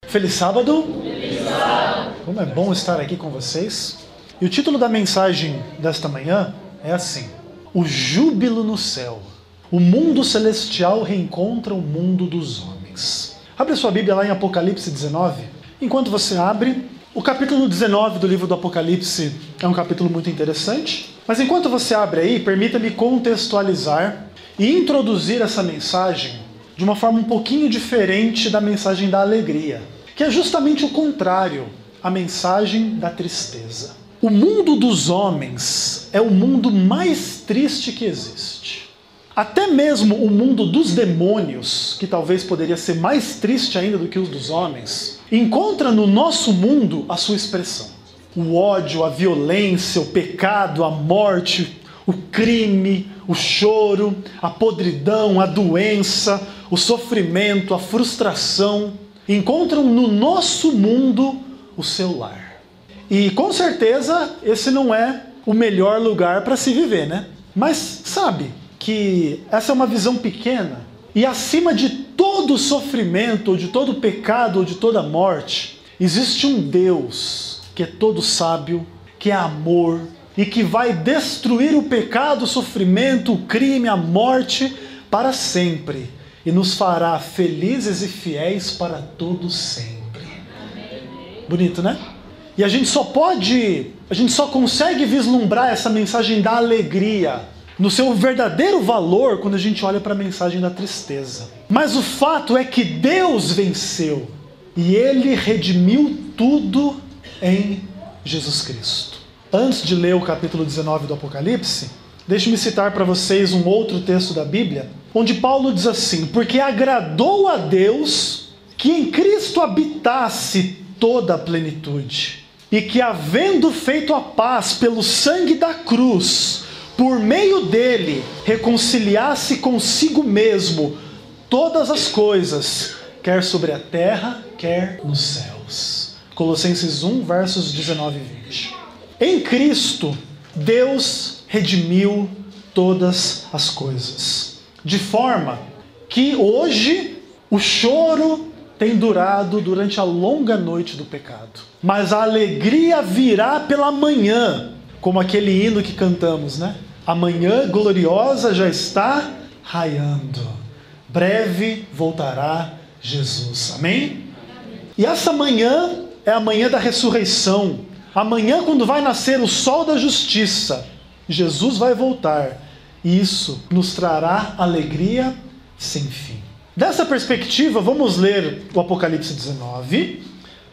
Feliz sábado! Feliz sábado! Como é bom estar aqui com vocês. E o título da mensagem desta manhã é assim: O júbilo no céu. O mundo celestial reencontra o mundo dos homens. Abre sua Bíblia lá em Apocalipse 19. Enquanto você abre, o capítulo 19 do livro do Apocalipse é um capítulo muito interessante. Mas enquanto você abre aí, permita-me contextualizar e introduzir essa mensagem de uma forma um pouquinho diferente da mensagem da alegria, que é justamente o contrário, a mensagem da tristeza. O mundo dos homens é o mundo mais triste que existe. Até mesmo o mundo dos demônios, que talvez poderia ser mais triste ainda do que os dos homens, encontra no nosso mundo a sua expressão. O ódio, a violência, o pecado, a morte, o crime, o choro, a podridão, a doença, o sofrimento, a frustração, encontram no nosso mundo o seu lar. E com certeza esse não é o melhor lugar para se viver, né? Mas sabe que essa é uma visão pequena e acima de todo sofrimento, ou de todo pecado, ou de toda morte, existe um Deus que é todo sábio, que é amor e que vai destruir o pecado, o sofrimento, o crime, a morte para sempre e nos fará felizes e fiéis para todo sempre. Bonito, né? E a gente só consegue vislumbrar essa mensagem da alegria no seu verdadeiro valor quando a gente olha para a mensagem da tristeza. Mas o fato é que Deus venceu e Ele redimiu tudo em Jesus Cristo. Antes de ler o capítulo 19 do Apocalipse, deixe-me citar para vocês um outro texto da Bíblia, onde Paulo diz assim: porque agradou a Deus que em Cristo habitasse toda a plenitude, e que, havendo feito a paz pelo sangue da cruz, por meio dele, reconciliasse consigo mesmo todas as coisas, quer sobre a terra, quer nos céus. Colossenses 1, versos 19 e 20. Em Cristo, Deus redimiu todas as coisas, de forma que hoje o choro tem durado durante a longa noite do pecado, mas a alegria virá pela manhã, como aquele hino que cantamos, né? A manhã gloriosa já está raiando, breve voltará Jesus, amém? E essa manhã é a manhã da ressurreição, amanhã quando vai nascer o sol da justiça, Jesus vai voltar, e isso nos trará alegria sem fim. Dessa perspectiva, vamos ler o Apocalipse 19,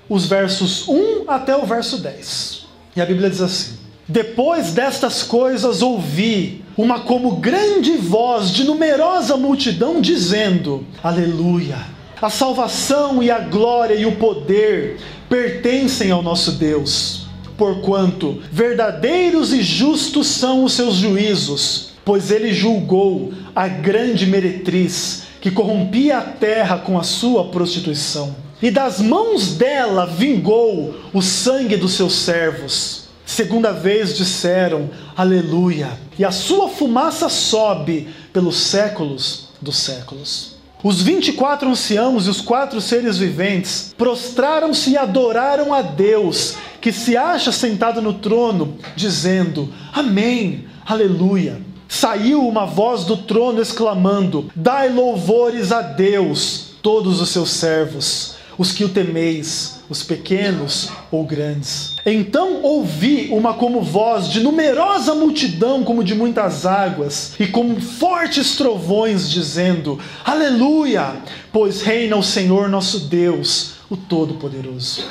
os versos 1 até o verso 10. E a Bíblia diz assim: depois destas coisas ouvi uma como grande voz de numerosa multidão dizendo: Aleluia! A salvação e a glória e o poder pertencem ao nosso Deus, porquanto verdadeiros e justos são os seus juízos, pois ele julgou a grande meretriz que corrompia a terra com a sua prostituição, e das mãos dela vingou o sangue dos seus servos. Segunda vez disseram, Aleluia, e a sua fumaça sobe pelos séculos dos séculos. Os 24 anciãos e os 4 seres viventes prostraram-se e adoraram a Deus, que se acha sentado no trono, dizendo, Amém, Aleluia. Saiu uma voz do trono exclamando, dai louvores a Deus, todos os seus servos, os que o temeis, os pequenos ou grandes. Então ouvi uma como voz de numerosa multidão, como de muitas águas, e como fortes trovões, dizendo, Aleluia, pois reina o Senhor nosso Deus, o Todo-Poderoso.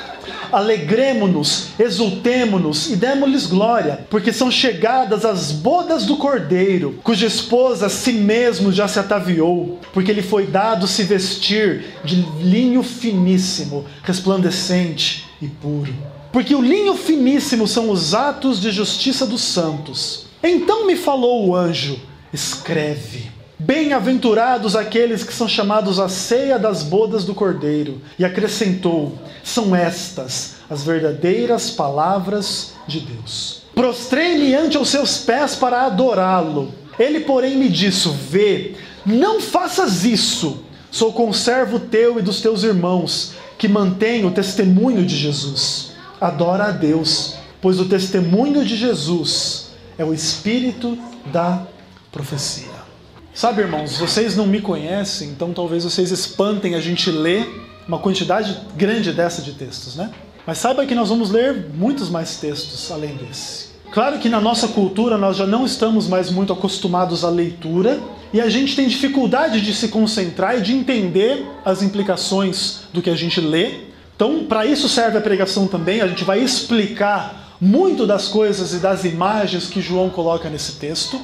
Alegremo-nos, exultemo-nos e demo-lhes glória, porque são chegadas as bodas do Cordeiro, cuja esposa a si mesmo já se ataviou, porque lhe foi dado se vestir de linho finíssimo, resplandecente e puro. Porque o linho finíssimo são os atos de justiça dos santos. Então me falou o anjo, escreve, bem-aventurados aqueles que são chamados à ceia das bodas do Cordeiro. E acrescentou, são estas as verdadeiras palavras de Deus. Prostrei-me ante os seus pés para adorá-lo. Ele, porém, me disse, vê, não faças isso. Sou conservo teu e dos teus irmãos, que mantém o testemunho de Jesus. Adora a Deus, pois o testemunho de Jesus é o espírito da profecia. Sabe, irmãos, vocês não me conhecem, então talvez vocês espantem a gente ler uma quantidade grande dessa de textos, né? Mas saiba que nós vamos ler muitos mais textos além desse. Claro que na nossa cultura nós já não estamos mais muito acostumados à leitura e a gente tem dificuldade de se concentrar e de entender as implicações do que a gente lê. Então, para isso serve a pregação também. A gente vai explicar muito das coisas e das imagens que João coloca nesse texto.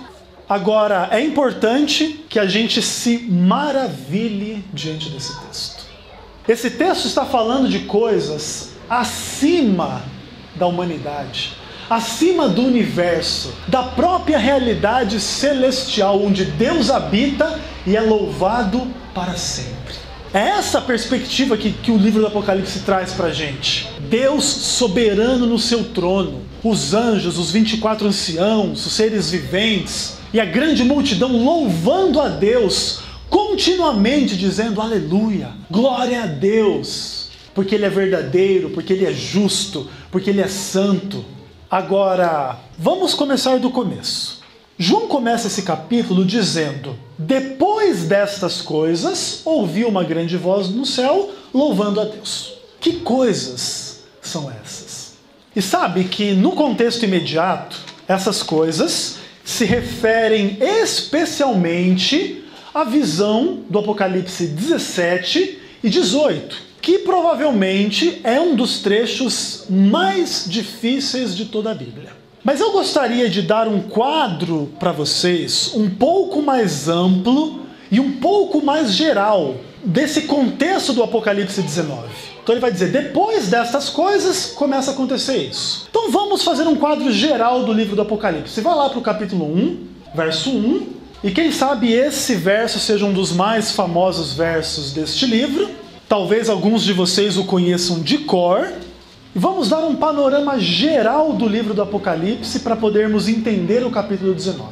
Agora, é importante que a gente se maravilhe diante desse texto. Esse texto está falando de coisas acima da humanidade, acima do universo, da própria realidade celestial, onde Deus habita e é louvado para sempre. É essa a perspectiva que o livro do Apocalipse traz para a gente. Deus soberano no seu trono, os anjos, os 24 anciãos, os seres viventes e a grande multidão louvando a Deus, continuamente dizendo aleluia, glória a Deus, porque Ele é verdadeiro, porque Ele é justo, porque Ele é santo. Agora, vamos começar do começo. João começa esse capítulo dizendo: depois destas coisas, ouvi uma grande voz no céu, louvando a Deus. Que coisas são essas? E sabe que no contexto imediato, essas coisas se referem especialmente à visão do Apocalipse 17 e 18, que provavelmente é um dos trechos mais difíceis de toda a Bíblia. Mas eu gostaria de dar um quadro para vocês um pouco mais amplo e um pouco mais geral desse contexto do Apocalipse 19. Então ele vai dizer, depois destas coisas começa a acontecer isso. Então vamos fazer um quadro geral do livro do Apocalipse. Você vai lá para o capítulo 1, verso 1, e quem sabe esse verso seja um dos mais famosos versos deste livro. Talvez alguns de vocês o conheçam de cor. E vamos dar um panorama geral do livro do Apocalipse para podermos entender o capítulo 19.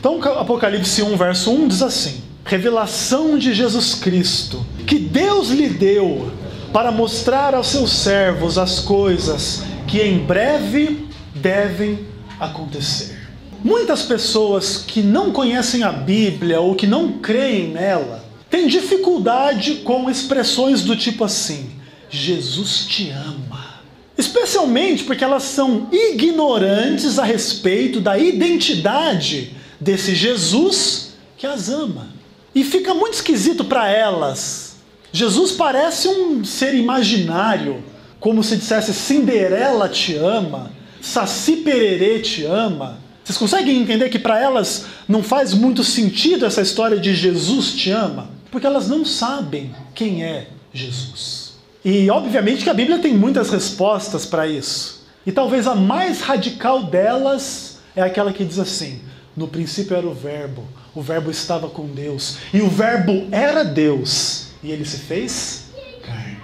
Então, Apocalipse 1, verso 1 diz assim: revelação de Jesus Cristo, que Deus lhe deu para mostrar aos seus servos as coisas que em breve devem acontecer. Muitas pessoas que não conhecem a Bíblia ou que não creem nela têm dificuldade com expressões do tipo assim: Jesus te ama. Especialmente porque elas são ignorantes a respeito da identidade desse Jesus que as ama. E fica muito esquisito para elas. Jesus parece um ser imaginário, como se dissesse Cinderela te ama, Saci Pererê te ama. Vocês conseguem entender que para elas não faz muito sentido essa história de Jesus te ama? Porque elas não sabem quem é Jesus. E obviamente que a Bíblia tem muitas respostas para isso. E talvez a mais radical delas é aquela que diz assim: no princípio era o Verbo estava com Deus, e o Verbo era Deus, e ele se fez carne.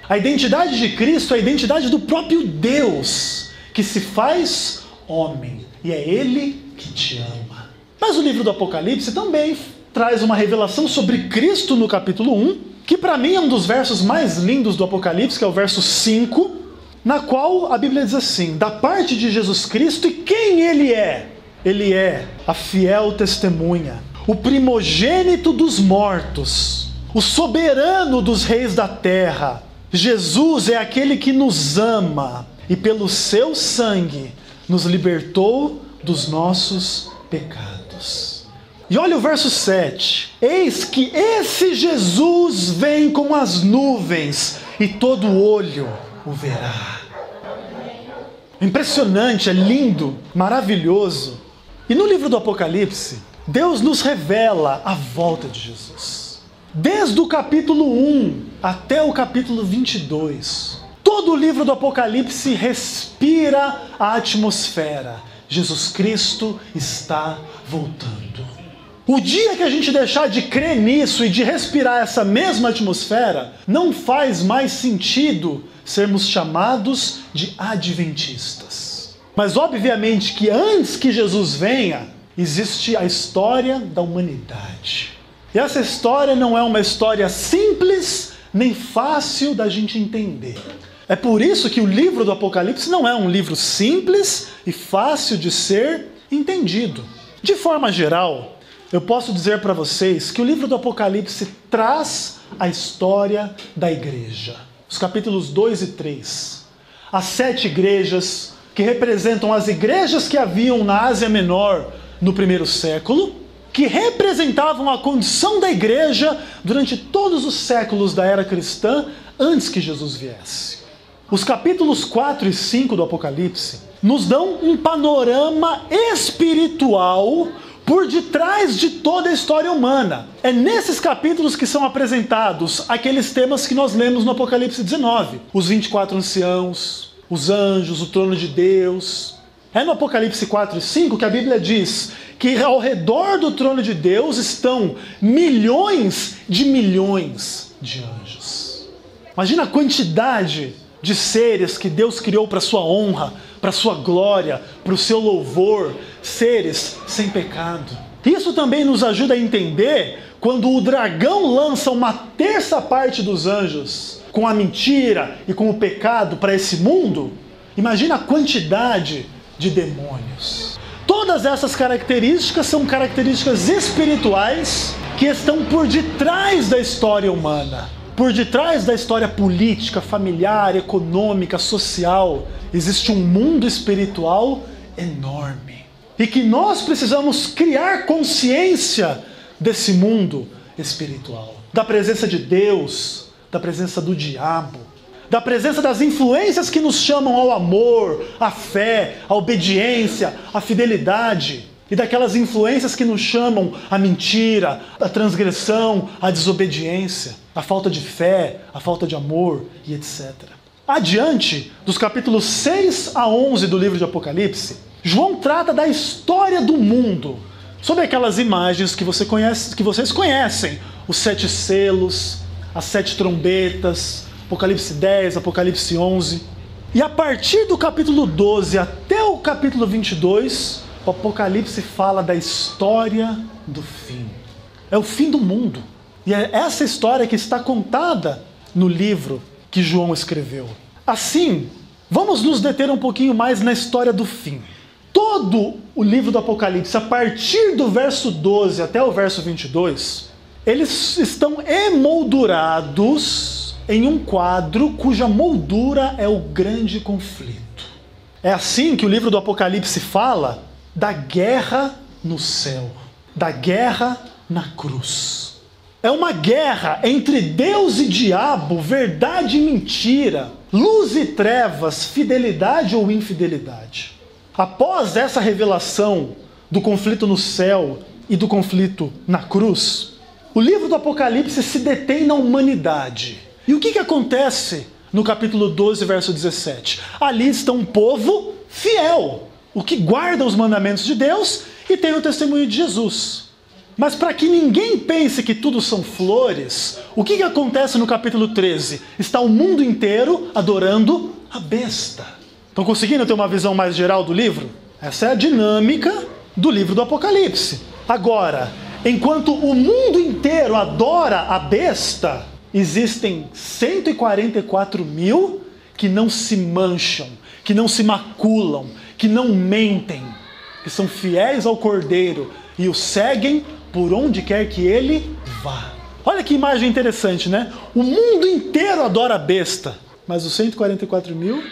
A identidade de Cristo é a identidade do próprio Deus, que se faz homem, e é Ele que te ama. Mas o livro do Apocalipse também traz uma revelação sobre Cristo no capítulo 1, que para mim é um dos versos mais lindos do Apocalipse, que é o verso 5, na qual a Bíblia diz assim: da parte de Jesus Cristo, e quem Ele é? Ele é a fiel testemunha, o primogênito dos mortos, o soberano dos reis da terra. Jesus é aquele que nos ama e pelo seu sangue nos libertou dos nossos pecados. E olha o verso 7. Eis que esse Jesus vem com as nuvens e todo olho o verá. Impressionante, é lindo, maravilhoso. E no livro do Apocalipse, Deus nos revela a volta de Jesus. Desde o capítulo 1 até o capítulo 22, todo o livro do Apocalipse respira a atmosfera. Jesus Cristo está voltando. O dia que a gente deixar de crer nisso e de respirar essa mesma atmosfera, não faz mais sentido sermos chamados de adventistas. Mas obviamente que antes que Jesus venha, existe a história da humanidade. E essa história não é uma história simples, nem fácil da gente entender. É por isso que o livro do Apocalipse não é um livro simples e fácil de ser entendido. De forma geral, eu posso dizer para vocês que o livro do Apocalipse traz a história da igreja. Os capítulos 2 e 3. As 7 igrejas que representam as igrejas que haviam na Ásia Menor no primeiro século, que representavam a condição da igreja durante todos os séculos da era cristã antes que Jesus viesse. Os capítulos 4 e 5 do Apocalipse nos dão um panorama espiritual por detrás de toda a história humana. É nesses capítulos que são apresentados aqueles temas que nós lemos no Apocalipse 19. Os 24 anciãos, os anjos, o trono de Deus. É no Apocalipse 4 e 5 que a Bíblia diz que ao redor do trono de Deus estão milhões de anjos. Imagina a quantidade de seres que Deus criou para sua honra, para sua glória, para o seu louvor, seres sem pecado. Isso também nos ajuda a entender quando o dragão lança uma terça parte dos anjos com a mentira e com o pecado para esse mundo. Imagina a quantidade de demônios. Todas essas características são características espirituais que estão por detrás da história humana. Por detrás da história política, familiar, econômica, social, existe um mundo espiritual enorme. E que nós precisamos criar consciência desse mundo espiritual. Da presença de Deus, da presença do diabo, da presença das influências que nos chamam ao amor, à fé, à obediência, à fidelidade. E daquelas influências que nos chamam à mentira, à transgressão, à desobediência, à falta de fé, à falta de amor e etc. Adiante, dos capítulos 6 a 11 do livro de Apocalipse, João trata da história do mundo, sobre aquelas imagens que vocês conhecem, os 7 selos, as 7 trombetas, Apocalipse 10, Apocalipse 11. E a partir do capítulo 12 até o capítulo 22, o Apocalipse fala da história do fim. É o fim do mundo. E é essa história que está contada no livro que João escreveu. Assim, vamos nos deter um pouquinho mais na história do fim. Todo o livro do Apocalipse, a partir do verso 12 até o verso 22, eles estão emoldurados em um quadro cuja moldura é o grande conflito. É assim que o livro do Apocalipse fala da guerra no céu, da guerra na cruz. É uma guerra entre Deus e diabo, verdade e mentira, luz e trevas, fidelidade ou infidelidade. Após essa revelação do conflito no céu e do conflito na cruz, o livro do Apocalipse se detém na humanidade. E o que acontece no capítulo 12, verso 17? Ali está um povo fiel, o que guarda os mandamentos de Deus e tem o testemunho de Jesus. Mas para que ninguém pense que tudo são flores, o que acontece no capítulo 13? Está o mundo inteiro adorando a besta. Estão conseguindo ter uma visão mais geral do livro? Essa é a dinâmica do livro do Apocalipse. Agora, enquanto o mundo inteiro adora a besta, existem 144 mil que não se mancham, que não se maculam, que não mentem, que são fiéis ao Cordeiro e o seguem por onde quer que ele vá. Olha que imagem interessante, né? O mundo inteiro adora a besta, mas os 144 mil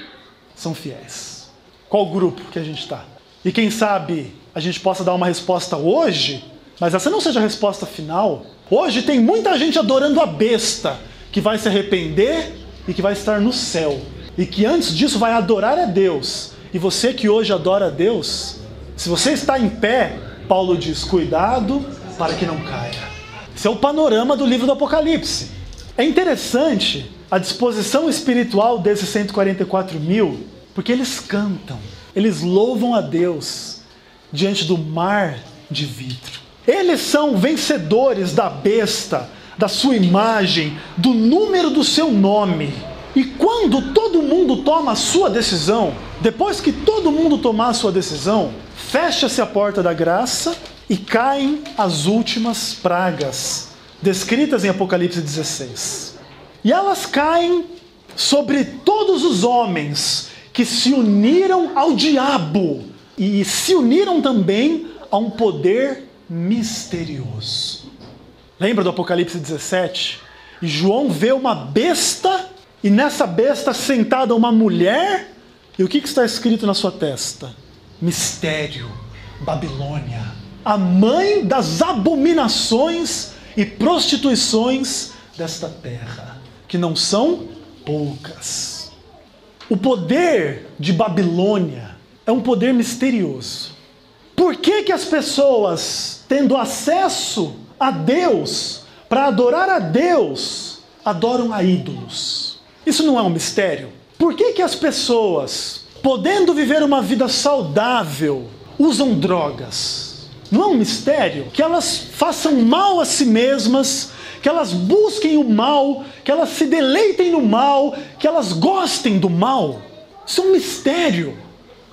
são fiéis. Qual grupo que a gente está? E quem sabe a gente possa dar uma resposta hoje, mas essa não seja a resposta final. Hoje tem muita gente adorando a besta, que vai se arrepender e que vai estar no céu. E que antes disso vai adorar a Deus. E você que hoje adora a Deus, se você está em pé, Paulo diz, cuidado para que não caia. Esse é o panorama do livro do Apocalipse. É interessante a disposição espiritual desses 144 mil, porque eles cantam, eles louvam a Deus diante do mar de vidro. Eles são vencedores da besta, da sua imagem, do número do seu nome. E quando todo mundo toma a sua decisão, depois que todo mundo tomar a sua decisão, fecha-se a porta da graça e caem as últimas pragas, descritas em Apocalipse 16. E elas caem sobre todos os homens que se uniram ao diabo e se uniram também a um poder misterioso. Lembra do Apocalipse 17? E João vê uma besta, e nessa besta sentada uma mulher, e o que está escrito na sua testa? Mistério, Babilônia, a mãe das abominações e prostituições desta terra, que não são poucas. O poder de Babilônia é um poder misterioso. Por que as pessoas, tendo acesso a Deus, para adorar a Deus, adoram a ídolos? Isso não é um mistério? Por que as pessoas, podendo viver uma vida saudável, usam drogas? Não é um mistério que elas façam mal a si mesmas, que elas busquem o mal, que elas se deleitem no mal, que elas gostem do mal? Isso é um mistério.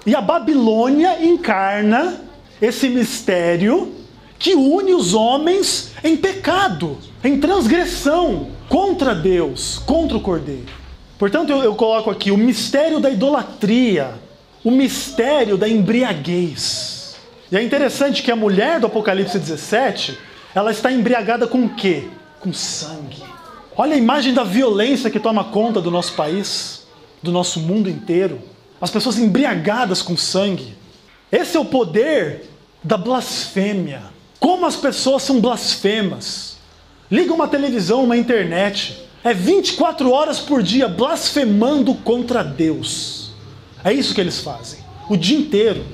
E a Babilônia encarna esse mistério que une os homens em pecado, em transgressão contra Deus, contra o Cordeiro. Portanto, eu coloco aqui o mistério da idolatria, o mistério da embriaguez. E é interessante que a mulher do Apocalipse 17, ela está embriagada com o quê? Com sangue. Olha a imagem da violência que toma conta do nosso país, do nosso mundo inteiro. As pessoas embriagadas com sangue. Esse é o poder da blasfêmia. Como as pessoas são blasfemas. Liga uma televisão, uma internet. É 24 horas por dia blasfemando contra Deus. É isso que eles fazem. O dia inteiro.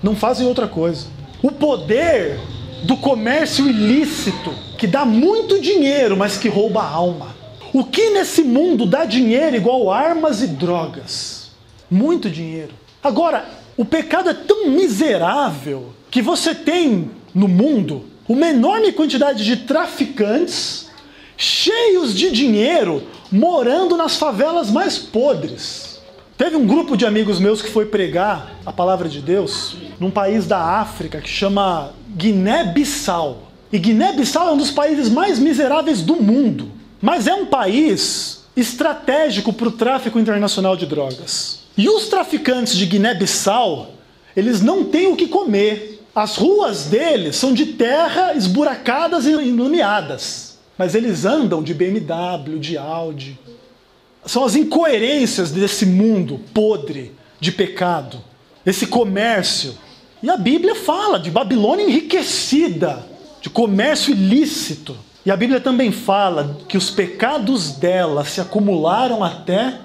Não fazem outra coisa. O poder do comércio ilícito, que dá muito dinheiro, mas que rouba a alma. O que nesse mundo dá dinheiro igual armas e drogas? Muito dinheiro. Agora, o pecado é tão miserável que você tem no mundo uma enorme quantidade de traficantes cheios de dinheiro morando nas favelas mais podres. Teve um grupo de amigos meus que foi pregar a palavra de Deus num país da África que chama Guiné-Bissau. E Guiné-Bissau é um dos países mais miseráveis do mundo. Mas é um país estratégico para o tráfico internacional de drogas. E os traficantes de Guiné-Bissau, eles não têm o que comer. As ruas deles são de terra esburacadas e iluminadas. Mas eles andam de BMW, de Audi. São as incoerências desse mundo podre de pecado, esse comércio. E a Bíblia fala de Babilônia enriquecida, de comércio ilícito. E a Bíblia também fala que os pecados dela se acumularam até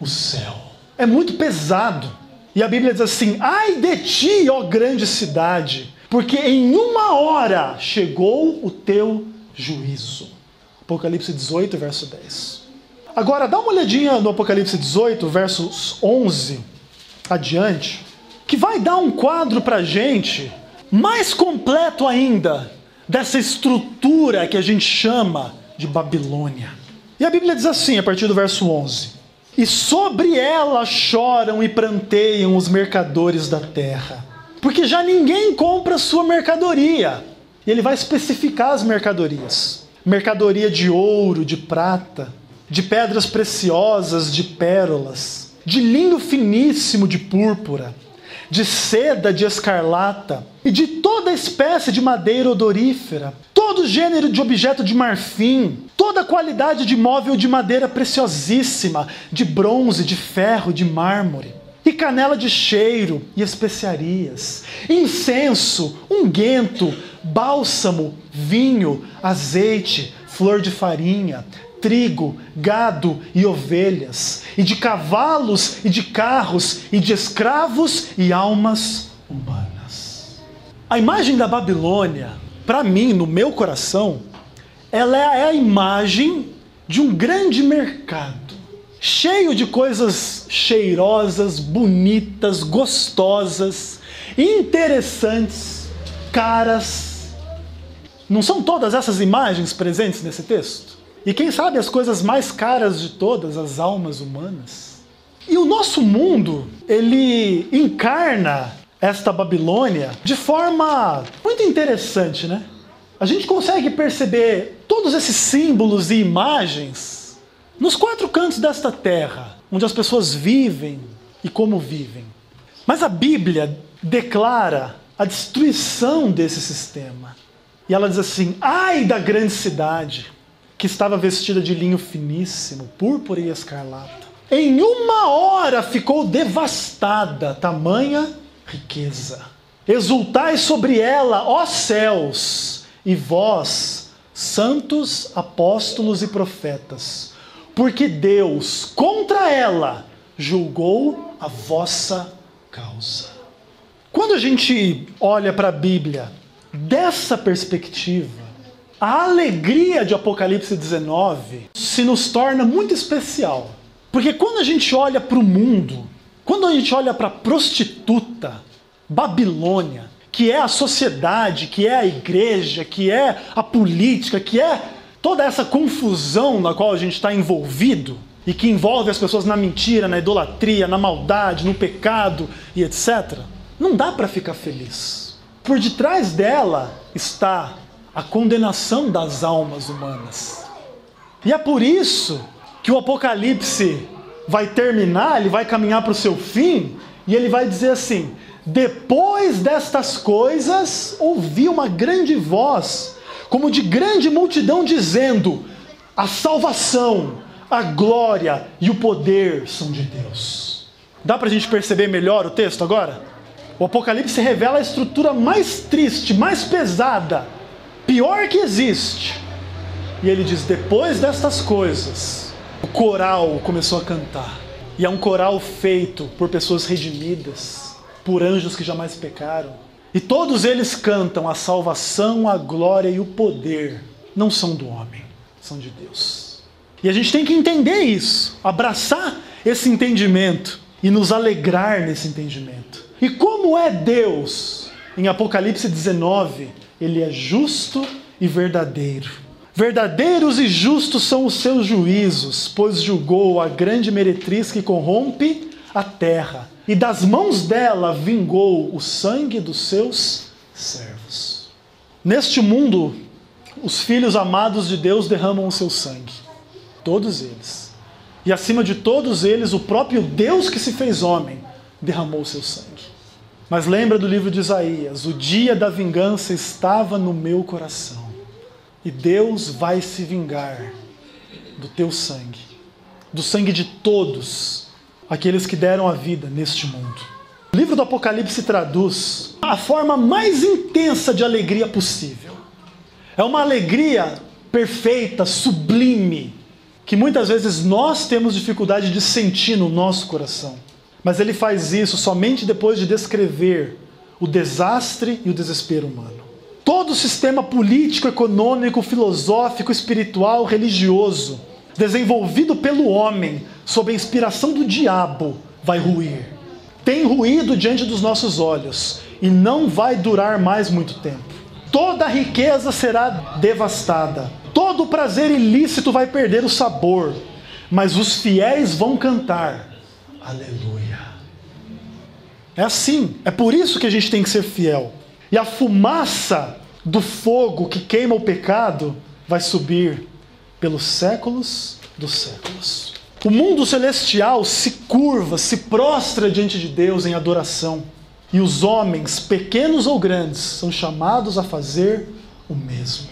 o céu. É muito pesado. E a Bíblia diz assim: ai de ti, ó grande cidade, porque em uma hora chegou o teu juízo. Apocalipse 18, verso 10. Agora, dá uma olhadinha no Apocalipse 18, versos 11 adiante, que vai dar um quadro pra gente mais completo ainda dessa estrutura que a gente chama de Babilônia. E a Bíblia diz assim, a partir do verso 11: e sobre ela choram e pranteiam os mercadores da terra, porque já ninguém compra sua mercadoria. E ele vai especificar as mercadorias: mercadoria de ouro, de prata, de pedras preciosas, de pérolas, de linho finíssimo de púrpura, de seda de escarlata e de toda espécie de madeira odorífera, todo gênero de objeto de marfim, toda qualidade de móvel de madeira preciosíssima, de bronze, de ferro, de mármore, e canela de cheiro e especiarias, incenso, unguento, bálsamo, vinho, azeite, flor de farinha, trigo, gado e ovelhas, e de cavalos e de carros, e de escravos e almas humanas. A imagem da Babilônia, para mim, no meu coração, ela é a imagem de um grande mercado, cheio de coisas cheirosas, bonitas, gostosas, interessantes, caras. Não são todas essas imagens presentes nesse texto? E quem sabe as coisas mais caras de todas, as almas humanas. E o nosso mundo, ele encarna esta Babilônia de forma muito interessante, né? A gente consegue perceber todos esses símbolos e imagens nos 4 cantos desta terra, onde as pessoas vivem e como vivem. Mas a Bíblia declara a destruição desse sistema. E ela diz assim: ai da grande cidade, que estava vestida de linho finíssimo, púrpura e escarlata. Em 1 hora ficou devastada, tamanha riqueza. Exultai sobre ela, ó céus, e vós, santos, apóstolos e profetas, porque Deus, contra ela, julgou a vossa causa. Quando a gente olha para a Bíblia dessa perspectiva, a alegria de Apocalipse 19 se nos torna muito especial. Porque quando a gente olha para o mundo, quando a gente olha para a prostituta, Babilônia, que é a sociedade, que é a igreja, que é a política, que é toda essa confusão na qual a gente está envolvido, e que envolve as pessoas na mentira, na idolatria, na maldade, no pecado e etc., não dá para ficar feliz. Por detrás dela está a condenação das almas humanas. E é por isso que o Apocalipse vai terminar, ele vai caminhar para o seu fim, e ele vai dizer assim: depois destas coisas, ouvi uma grande voz, como de grande multidão, dizendo: a salvação, a glória e o poder são de Deus. Dá para a gente perceber melhor o texto agora? O Apocalipse revela a estrutura mais triste, mais pesada, pior que existe. E ele diz: depois destas coisas, o coral começou a cantar. E é um coral feito por pessoas redimidas, por anjos que jamais pecaram. E todos eles cantam: a salvação, a glória e o poder não são do homem, são de Deus. E a gente tem que entender isso, abraçar esse entendimento e nos alegrar nesse entendimento. E como é Deus? Em Apocalipse 19, ele é justo e verdadeiro. Verdadeiros e justos são os seus juízos, pois julgou a grande meretriz que corrompe a terra, e das mãos dela vingou o sangue dos seus servos. Neste mundo, os filhos amados de Deus derramam o seu sangue. Todos eles. E acima de todos eles, o próprio Deus que se fez homem derramou o seu sangue. Mas lembra do livro de Isaías: o dia da vingança estava no meu coração. E Deus vai se vingar do teu sangue, do sangue de todos aqueles que deram a vida neste mundo. O livro do Apocalipse traduz a forma mais intensa de alegria possível. É uma alegria perfeita, sublime, que muitas vezes nós temos dificuldade de sentir no nosso coração. Mas ele faz isso somente depois de descrever o desastre e o desespero humano. Todo o sistema político, econômico, filosófico, espiritual, religioso, desenvolvido pelo homem, sob a inspiração do diabo, vai ruir. Tem ruído diante dos nossos olhos e não vai durar mais muito tempo. Toda a riqueza será devastada. Todo o prazer ilícito vai perder o sabor. Mas os fiéis vão cantar: aleluia. É assim. É por isso que a gente tem que ser fiel. E a fumaça do fogo que queima o pecado vai subir pelos séculos dos séculos. O mundo celestial se curva, se prostra diante de Deus em adoração. E os homens, pequenos ou grandes, são chamados a fazer o mesmo.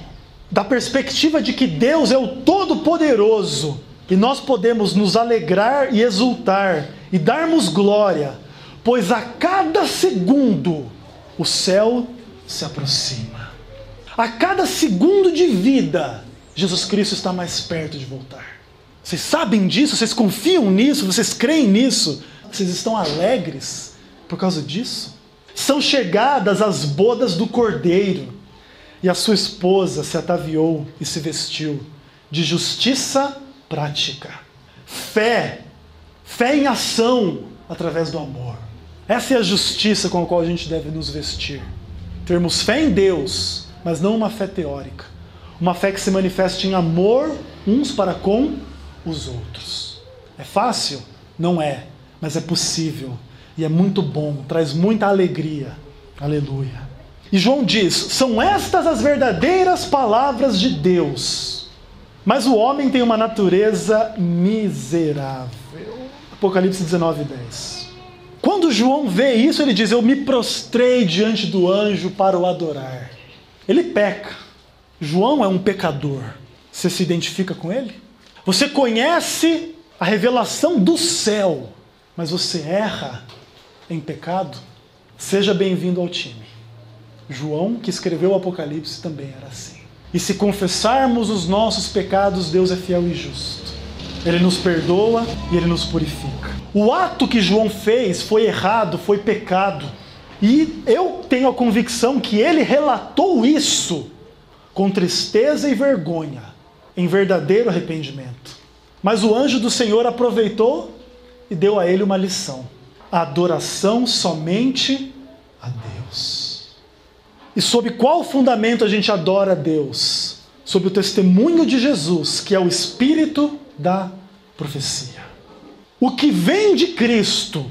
Da perspectiva de que Deus é o Todo-Poderoso, e nós podemos nos alegrar e exultar e darmos glória, pois a cada segundo o céu se aproxima. A cada segundo de vida, Jesus Cristo está mais perto de voltar. Vocês sabem disso? Vocês confiam nisso? Vocês creem nisso? Vocês estão alegres por causa disso? São chegadas as bodas do Cordeiro, e a sua esposa se ataviou e se vestiu de justiça prática. Fé em ação através do amor. Essa é a justiça com a qual a gente deve nos vestir. Termos fé em Deus, mas não uma fé teórica. Uma fé que se manifeste em amor uns para com os outros. É fácil? Não é, mas é possível. E é muito bom, traz muita alegria. Aleluia. E João diz: são estas as verdadeiras palavras de Deus. Mas o homem tem uma natureza miserável. Apocalipse 19:10. Quando João vê isso, ele diz: eu me prostrei diante do anjo para o adorar. Ele peca. João é um pecador. Você se identifica com ele? Você conhece a revelação do céu, mas você erra em pecado? Seja bem-vindo ao time. João, que escreveu o Apocalipse, também era assim. E se confessarmos os nossos pecados, Deus é fiel e justo. Ele nos perdoa e Ele nos purifica. O ato que João fez foi errado, foi pecado. E eu tenho a convicção que ele relatou isso com tristeza e vergonha, em verdadeiro arrependimento. Mas o anjo do Senhor aproveitou e deu a ele uma lição: a adoração somente a Deus. E sob qual fundamento a gente adora a Deus? Sob o testemunho de Jesus, que é o espírito da profecia. O que vem de Cristo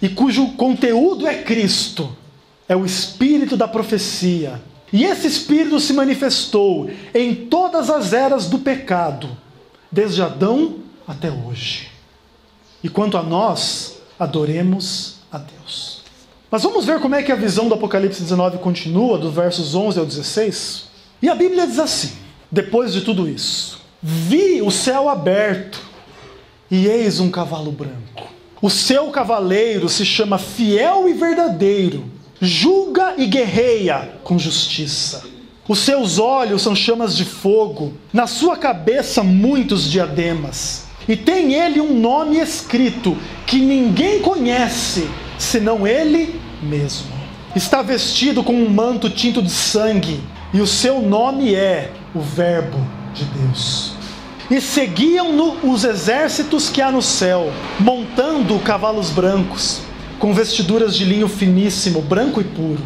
e cujo conteúdo é Cristo é o espírito da profecia. E esse espírito se manifestou em todas as eras do pecado, desde Adão até hoje. E quanto a nós, adoremos a Deus. Mas vamos ver como é que a visão do Apocalipse 19 continua, dos versos 11 ao 16. E a Bíblia diz assim: depois de tudo isso, vi o céu aberto, e eis um cavalo branco. O seu cavaleiro se chama Fiel e Verdadeiro, julga e guerreia com justiça. Os seus olhos são chamas de fogo, na sua cabeça muitos diademas. E tem ele um nome escrito que ninguém conhece, senão ele mesmo. Está vestido com um manto tinto de sangue, e o seu nome é o Verbo de Deus. E seguiam-no os exércitos que há no céu, montando cavalos brancos, com vestiduras de linho finíssimo, branco e puro.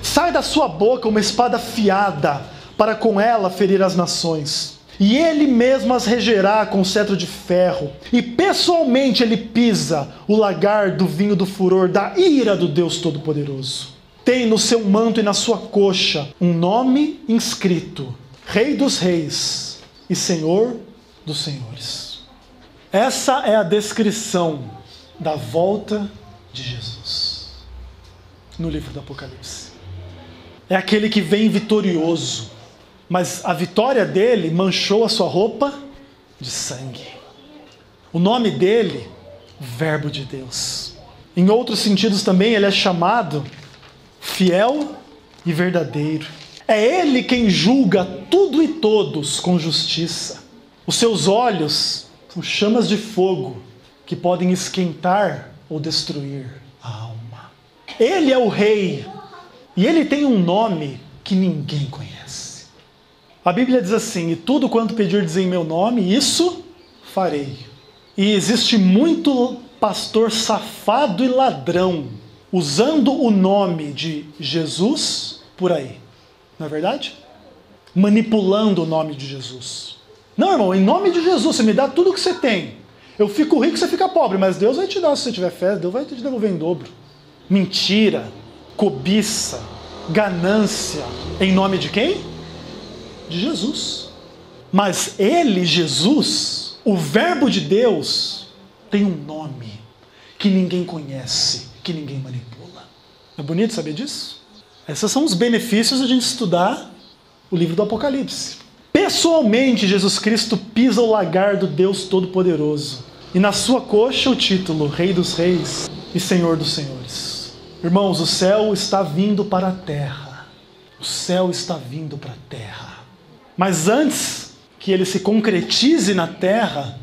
Sai da sua boca uma espada afiada, para com ela ferir as nações. E ele mesmo as regerá com cetro de ferro, e pessoalmente ele pisa o lagar do vinho do furor da ira do Deus Todo-Poderoso. Tem no seu manto e na sua coxa um nome inscrito: Rei dos Reis e Senhor dos Senhores. Essa é a descrição da volta de Jesus no livro do Apocalipse. É aquele que vem vitorioso, mas a vitória dele manchou a sua roupa de sangue. O nome dele, Verbo de Deus. Em outros sentidos também ele é chamado Fiel e Verdadeiro. É ele quem julga tudo e todos com justiça. Os seus olhos são chamas de fogo que podem esquentar ou destruir a alma. Ele é o rei e ele tem um nome que ninguém conhece. A Bíblia diz assim: e tudo quanto pedirdes em meu nome, isso farei. E existe muito pastor safado e ladrão usando o nome de Jesus por aí. Não é verdade? Manipulando o nome de Jesus. Não, irmão, em nome de Jesus, você me dá tudo o que você tem. Eu fico rico, você fica pobre, mas Deus vai te dar se você tiver fé, Deus vai te devolver em dobro. Mentira, cobiça, ganância, em nome de quem? De Jesus. Mas ele, Jesus, o Verbo de Deus, tem um nome que ninguém conhece, que ninguém manipula. É bonito saber disso? Esses são os benefícios de a gente estudar o livro do Apocalipse. Pessoalmente, Jesus Cristo pisa o lagar do Deus Todo-Poderoso. E na sua coxa o título, Rei dos Reis e Senhor dos Senhores. Irmãos, o céu está vindo para a terra. O céu está vindo para a terra. Mas antes que ele se concretize na terra,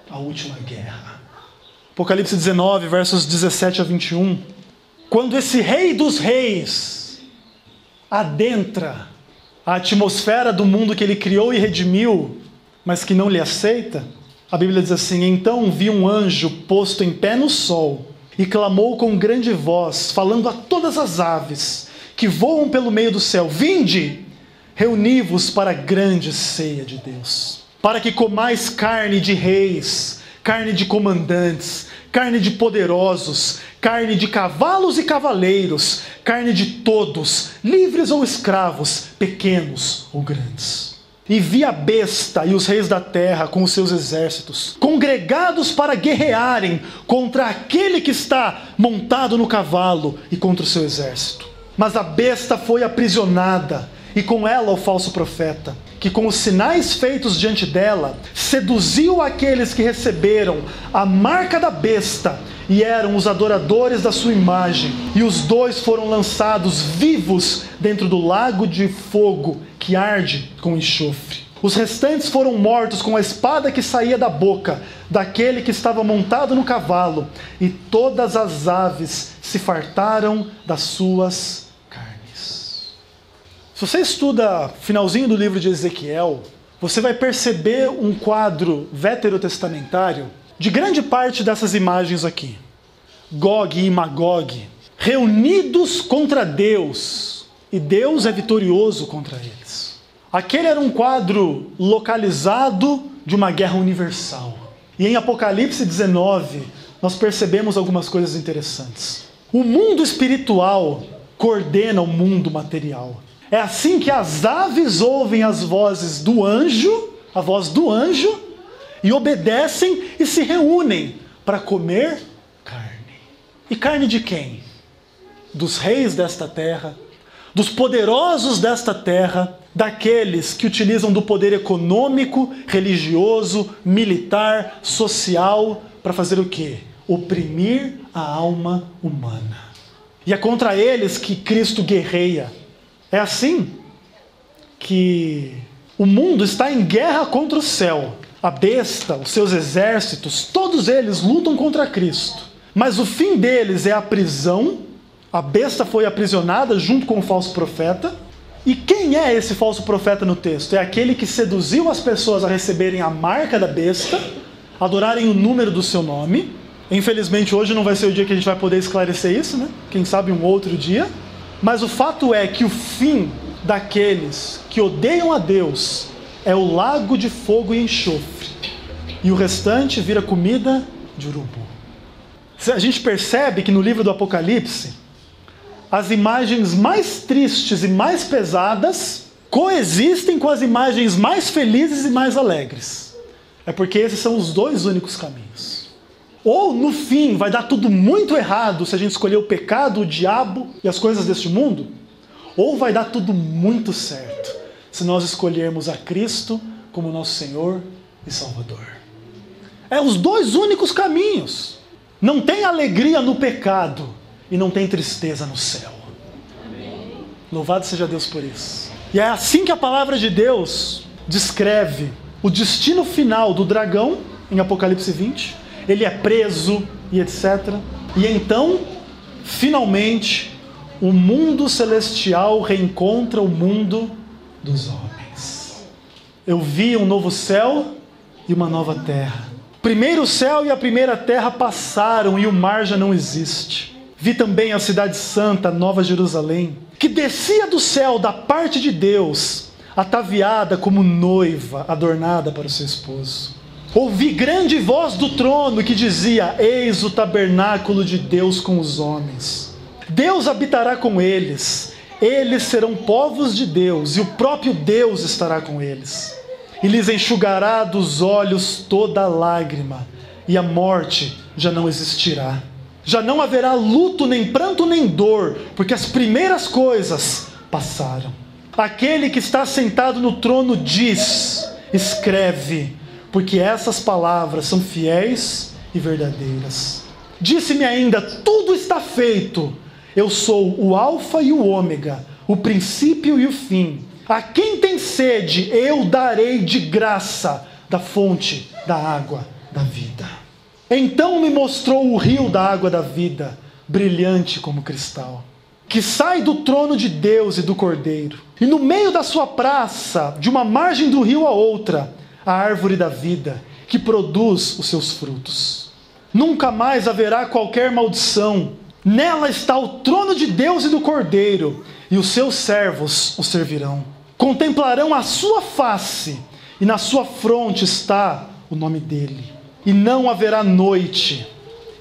a última guerra. Apocalipse 19, versos 17 a 21. Quando esse Rei dos Reis adentra a atmosfera do mundo que ele criou e redimiu, mas que não lhe aceita, a Bíblia diz assim: então vi um anjo posto em pé no sol e clamou com grande voz, falando a todas as aves que voam pelo meio do céu: vinde, reuni-vos para a grande ceia de Deus, para que comais carne de reis, carne de comandantes, carne de poderosos, carne de cavalos e cavaleiros, carne de todos, livres ou escravos, pequenos ou grandes. e vi a besta e os reis da terra com os seus exércitos, congregados para guerrearem contra aquele que está montado no cavalo e contra o seu exército. Mas a besta foi aprisionada, e com ela o falso profeta, que com os sinais feitos diante dela, seduziu aqueles que receberam a marca da besta e eram os adoradores da sua imagem. E os dois foram lançados vivos dentro do lago de fogo que arde com enxofre. Os restantes foram mortos com a espada que saía da boca daquele que estava montado no cavalo, e todas as aves se fartaram das suas carnes. Se você estuda finalzinho do livro de Ezequiel, você vai perceber um quadro veterotestamentário de grande parte dessas imagens aqui. Gog e Magog, reunidos contra Deus, e Deus é vitorioso contra eles. Aquele era um quadro localizado de uma guerra universal. E em Apocalipse 19, nós percebemos algumas coisas interessantes. O mundo espiritual coordena o mundo material. É assim que as aves ouvem as vozes do anjo, a voz do anjo, e obedecem e se reúnem para comer carne. E carne de quem? Dos reis desta terra, dos poderosos desta terra, daqueles que utilizam do poder econômico, religioso, militar, social, para fazer o quê? Oprimir a alma humana. E é contra eles que Cristo guerreia. É assim que o mundo está em guerra contra o céu. A besta, os seus exércitos, todos eles lutam contra Cristo. Mas o fim deles é a prisão. A besta foi aprisionada junto com o falso profeta. E quem é esse falso profeta no texto? É aquele que seduziu as pessoas a receberem a marca da besta, adorarem o número do seu nome. Infelizmente hoje não vai ser o dia que a gente vai poder esclarecer isso, né? Quem sabe um outro dia. Mas o fato é que o fim daqueles que odeiam a Deus é o lago de fogo e enxofre. E o restante vira comida de urubu. A gente percebe que no livro do Apocalipse, as imagens mais tristes e mais pesadas coexistem com as imagens mais felizes e mais alegres. É porque esses são os dois únicos caminhos. Ou no fim vai dar tudo muito errado se a gente escolher o pecado, o diabo e as coisas deste mundo, ou vai dar tudo muito certo se nós escolhermos a Cristo como nosso Senhor e Salvador. É os dois únicos caminhos. Não tem alegria no pecado e não tem tristeza no céu. Amém. Louvado seja Deus por isso. E é assim que a palavra de Deus descreve o destino final do dragão em Apocalipse 20. Ele é preso e etc. E então, finalmente, o mundo celestial reencontra o mundo dos homens. Eu vi um novo céu e uma nova terra. O primeiro céu e a primeira terra passaram e o mar já não existe. Vi também a cidade santa, Nova Jerusalém, que descia do céu da parte de Deus, ataviada como noiva adornada para o seu esposo. Ouvi grande voz do trono que dizia: eis o tabernáculo de Deus com os homens. Deus habitará com eles. Eles serão povos de Deus e o próprio Deus estará com eles. E lhes enxugará dos olhos toda lágrima, e a morte já não existirá. Já não haverá luto, nem pranto, nem dor, porque as primeiras coisas passaram. Aquele que está sentado no trono diz: escreve, porque essas palavras são fiéis e verdadeiras. Disse-me ainda: tudo está feito. Eu sou o Alfa e o Ômega, o princípio e o fim. A quem tem sede, eu darei de graça da fonte da água da vida. Então me mostrou o rio da água da vida, brilhante como cristal, que sai do trono de Deus e do Cordeiro. E no meio da sua praça, de uma margem do rio a outra, a árvore da vida, que produz os seus frutos. Nunca mais haverá qualquer maldição. Nela está o trono de Deus e do Cordeiro, e os seus servos o servirão. Contemplarão a sua face, e na sua fronte está o nome dele. E não haverá noite,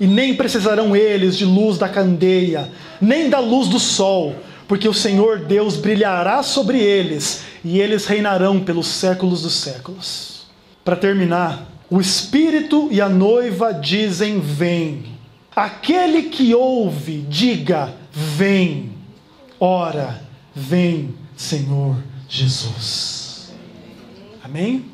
e nem precisarão eles de luz da candeia, nem da luz do sol, porque o Senhor Deus brilhará sobre eles, e eles reinarão pelos séculos dos séculos. Para terminar, o Espírito e a noiva dizem: vem. Aquele que ouve, diga: vem. Ora, vem, Senhor Jesus. Amém?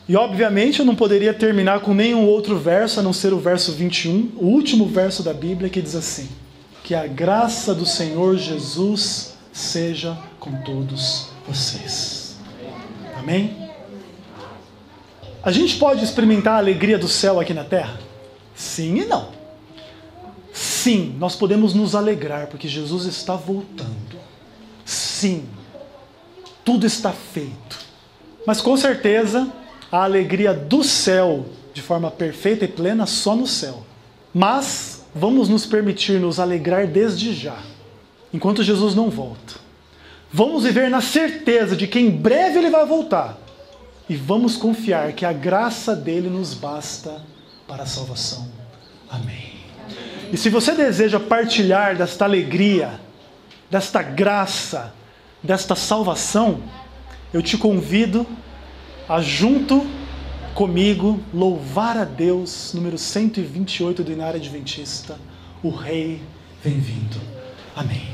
E obviamente eu não poderia terminar com nenhum outro verso, a não ser o verso 21, o último verso da Bíblia, que diz assim: que a graça do Senhor Jesus seja com todos vocês. Amém? A gente pode experimentar a alegria do céu aqui na terra? Sim e não. Sim, nós podemos nos alegrar, porque Jesus está voltando. Sim, tudo está feito. Mas com certeza, a alegria do céu, de forma perfeita e plena, só no céu. Mas vamos nos permitir nos alegrar desde já, enquanto Jesus não volta. Vamos viver na certeza de que em breve Ele vai voltar. E vamos confiar que a graça dele nos basta para a salvação. Amém. E se você deseja partilhar desta alegria, desta graça, desta salvação, eu te convido a, junto comigo, louvar a Deus, número 128 do Inário Adventista, o Rei vem vindo. Amém.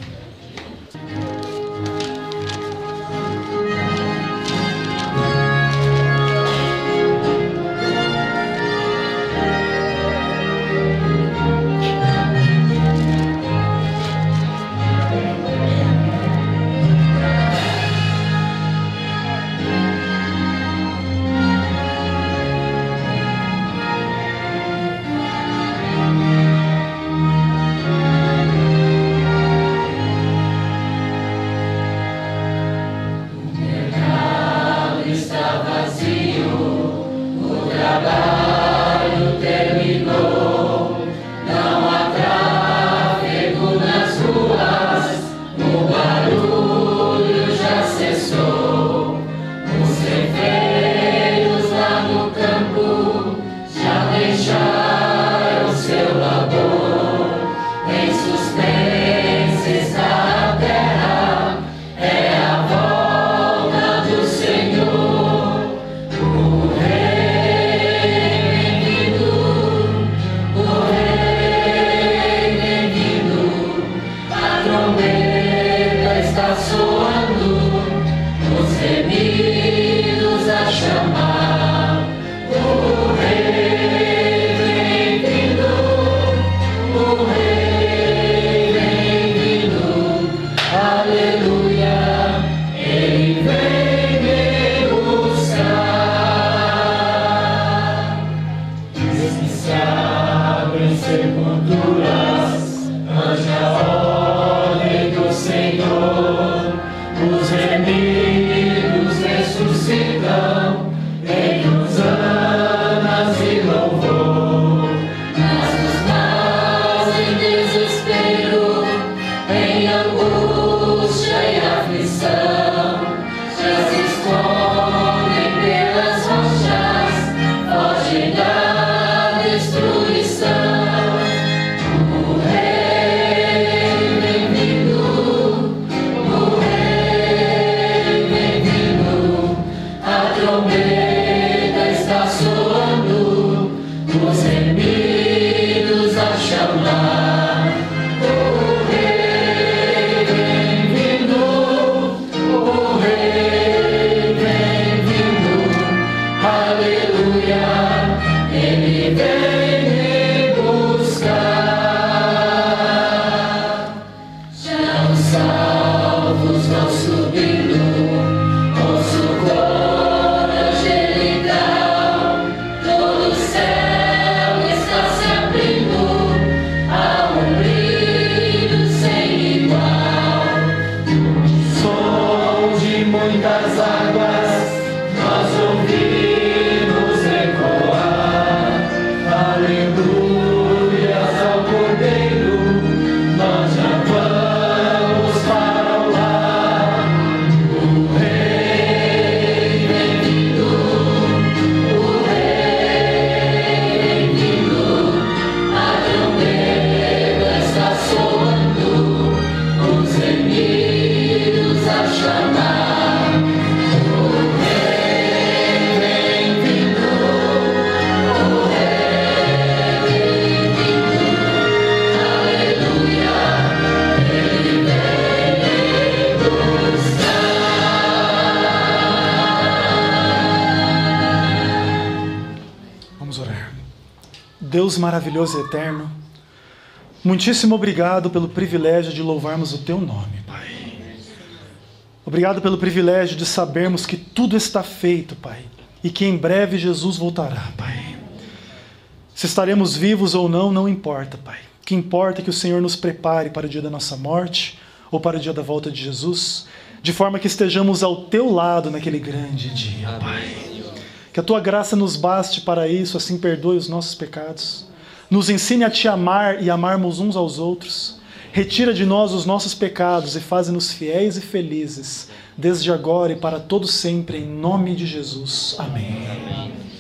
Deus maravilhoso e eterno, muitíssimo obrigado pelo privilégio de louvarmos o Teu nome, Pai. Obrigado pelo privilégio de sabermos que tudo está feito, Pai, e que em breve Jesus voltará, Pai. Se estaremos vivos ou não, não importa, Pai. O que importa é que o Senhor nos prepare para o dia da nossa morte ou para o dia da volta de Jesus, de forma que estejamos ao Teu lado naquele grande dia, Pai. Que a Tua graça nos baste para isso, assim perdoe os nossos pecados. Nos ensine a Te amar e amarmos uns aos outros. Retira de nós os nossos pecados e faze-nos fiéis e felizes, desde agora e para todo sempre, em nome de Jesus. Amém.